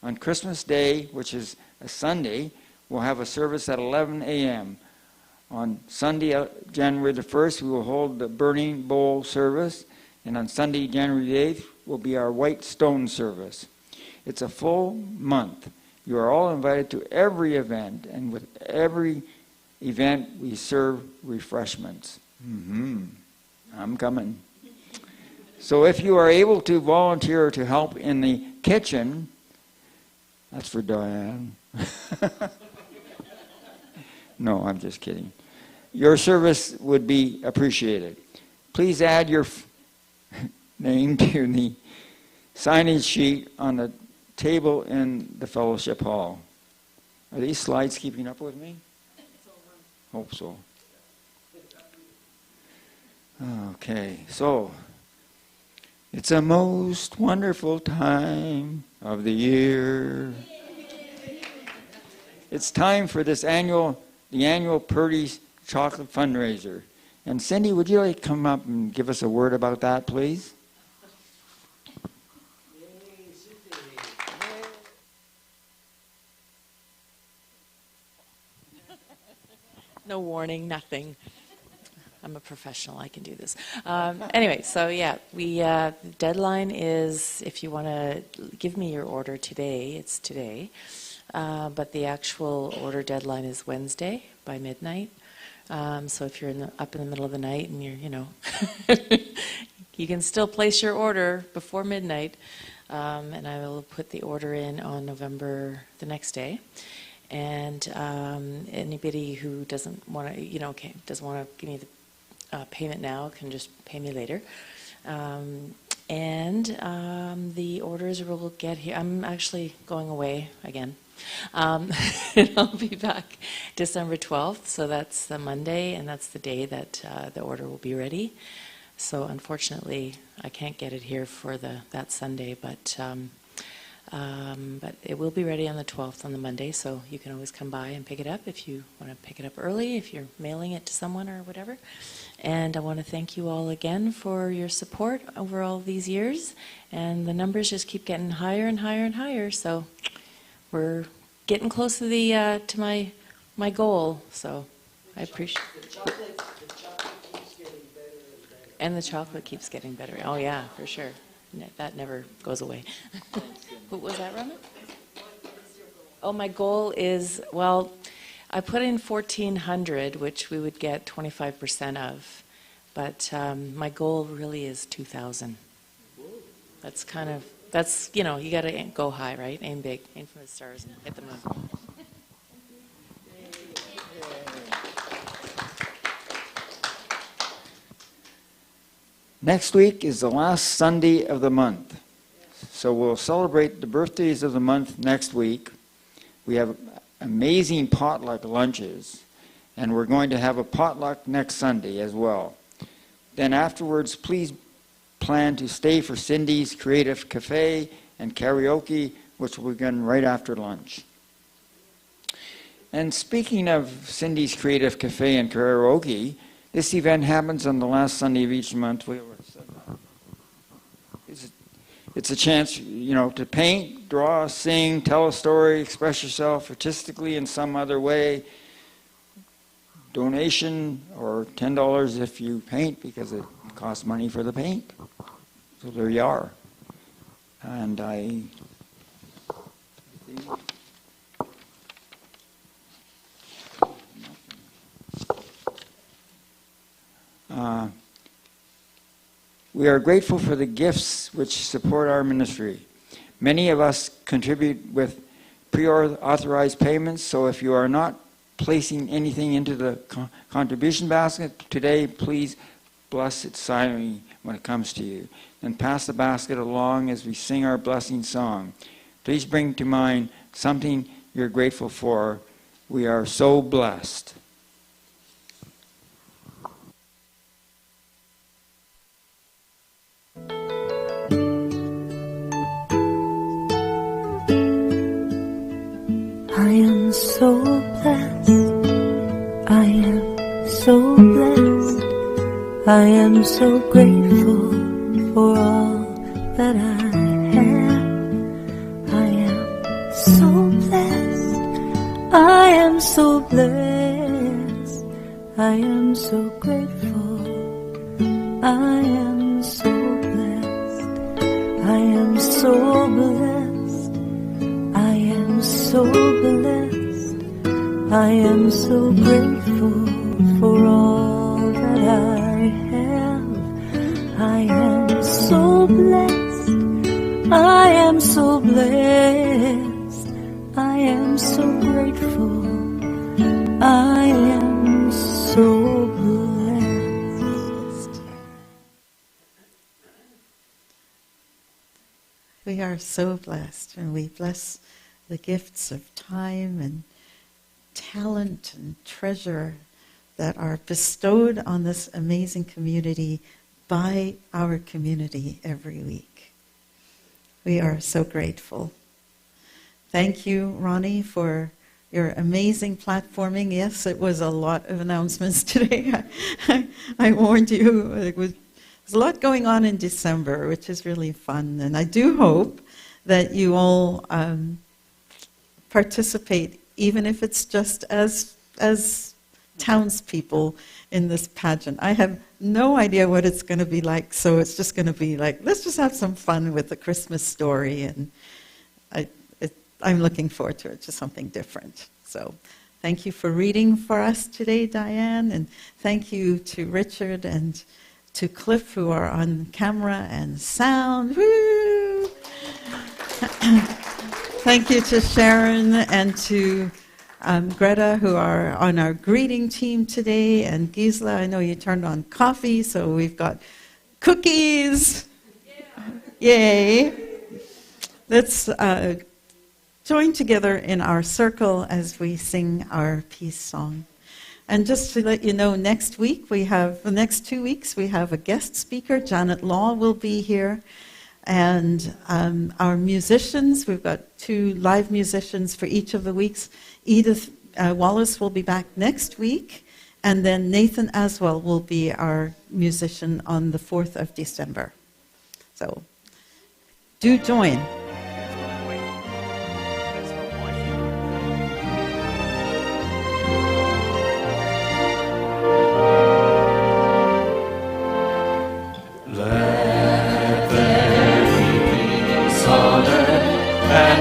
On Christmas Day, which is a Sunday, we'll have a service at 11 a.m. On Sunday, January the 1st, we will hold the burning bowl service. And on Sunday, January the 8th, will be our white stone service. It's a full month. You are all invited to every event, and with every event, we serve refreshments. I'm coming. So if you are able to volunteer to help in the kitchen, that's for Diane. No, I'm just kidding. your service would be appreciated. Please add your name to the signage sheet on the table in the fellowship hall. Are these slides keeping up with me? Hope so. Okay, so it's a most wonderful time of the year. It's time for the annual Purdy's Chocolate Fundraiser. And Cindy, would you like to come up and give us a word about that, please? No warning, nothing. I'm a professional, I can do this. Anyway, so yeah, the deadline is, if you want to give me your order today, it's today. But the actual order deadline is Wednesday by midnight. So if you're up in the middle of the night and you're, you can still place your order before midnight. And I will put the order in on November the next day. And anybody who doesn't want to, doesn't want to give me the payment now can just pay me later. And the orders will get here. I'm actually going away again. And I'll be back December 12th, so that's the Monday, and that's the day that the order will be ready. So unfortunately, I can't get it here for that Sunday, but it will be ready on the 12th on the Monday, so you can always come by and pick it up if you want to pick it up early, if you're mailing it to someone or whatever. And I want to thank you all again for your support over all these years, and the numbers just keep getting higher and higher and higher, so we're getting close to my goal, so I appreciate it. The chocolate keeps getting better and better. And the chocolate keeps getting better. Oh yeah, for sure. That never goes away. What was that, Rhona? Oh, my goal is, well, I put in 1,400, which we would get 25% of, but my goal really is 2,000. That's kind of, you got to go high, right? Aim big, aim for the stars and hit the moon. Next week is the last Sunday of the month. So we'll celebrate the birthdays of the month next week. We have amazing potluck lunches, and we're going to have a potluck next Sunday as well. Then afterwards, please plan to stay for Cindy's Creative Cafe and karaoke, which will begin right after lunch. And speaking of Cindy's Creative Cafe and karaoke, this event happens on the last Sunday of each month. It's a chance, to paint, draw, sing, tell a story, express yourself artistically in some other way. Donation or $10 if you paint, because it costs money for the paint. So there you are. And we are grateful for the gifts which support our ministry. Many of us contribute with pre-authorized payments, so if you are not placing anything into the contribution basket today, please bless it silently when it comes to you. Then pass the basket along as we sing our blessing song. Please bring to mind something you're grateful for. We are so blessed. I am so blessed. I am so blessed. I am so grateful for all that I have. I am so blessed. I am so blessed. I am so grateful. I am so blessed. I am so blessed. I am so blessed. I am so grateful for all that I have. I am so blessed. I am so blessed. I am so grateful. I am so are so blessed, and we bless the gifts of time and talent and treasure that are bestowed on this amazing community by our community every week. We are so grateful. Thank you, Ronnie, for your amazing platforming. Yes, it was a lot of announcements today. I warned you. There's a lot going on in December, which is really fun. And I do hope that you all participate, even if it's just as townspeople in this pageant. I have no idea what it's going to be like, so it's just going to be like, let's just have some fun with the Christmas story, and I'm looking forward to it, just something different. So thank you for reading for us today, Diane, and thank you to Richard and to Cliff, who are on camera and sound. Woo! Thank you to Sharon and to Greta, who are on our greeting team today, and Gisela, I know you turned on coffee, so we've got cookies. Yeah. Yay. Let's join together in our circle as we sing our peace song. And just to let you know, next week the next 2 weeks, we have a guest speaker. Janet Law will be here. And our musicians, we've got 2 live musicians for each of the weeks. Edith Wallace will be back next week, and then Nathan Aswell will be our musician on the 4th of December. So do join.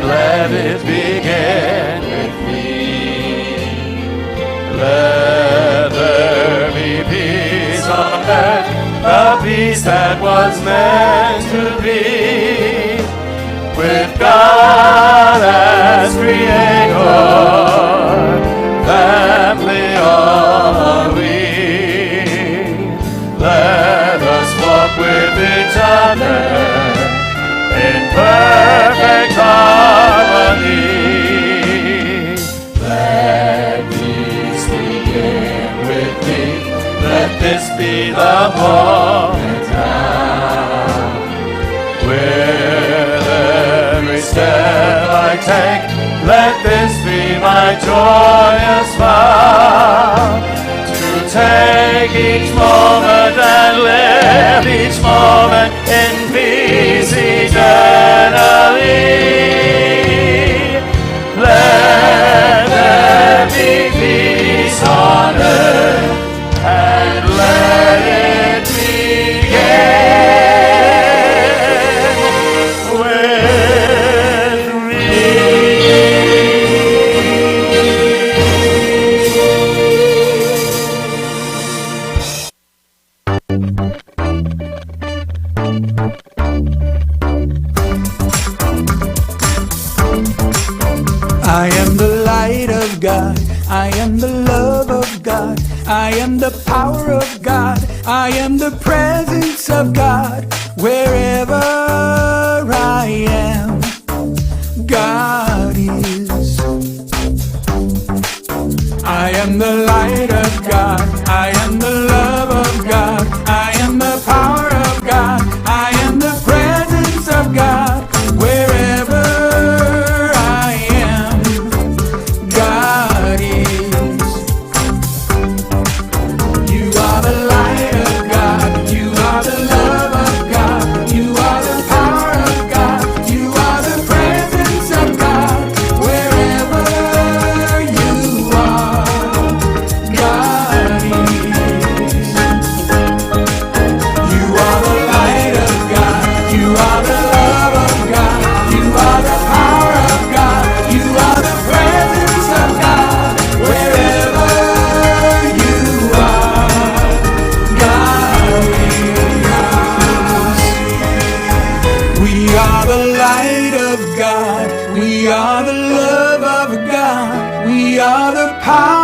Let it begin with me. Let there be peace on earth, the peace that was meant to be. With God as Creator, family are we. Let us walk with each other in perfect harmony. Let peace begin with me. Let this be the moment now. With every step I take, let this be my joyous vow. To take each moment and live each moment in peace eternally. Let there be peace on earth, and let it begin with me. I am the light of God, I am the love of God, I am the power of God, I am the presence of God. Wherever I am, God is. I am the light of God, I am the love of God, I am the power of God, I am the presence of God. Wherever I am, God is. You are the light of God, you are the love of God, you are the power of God, you are the presence of God. Wherever you are, God is. You are the light of God, you are the love of God, you are the power of God, you are the presence of God. Wherever you are, God is. We are the light of God, we are the love of God, we are the power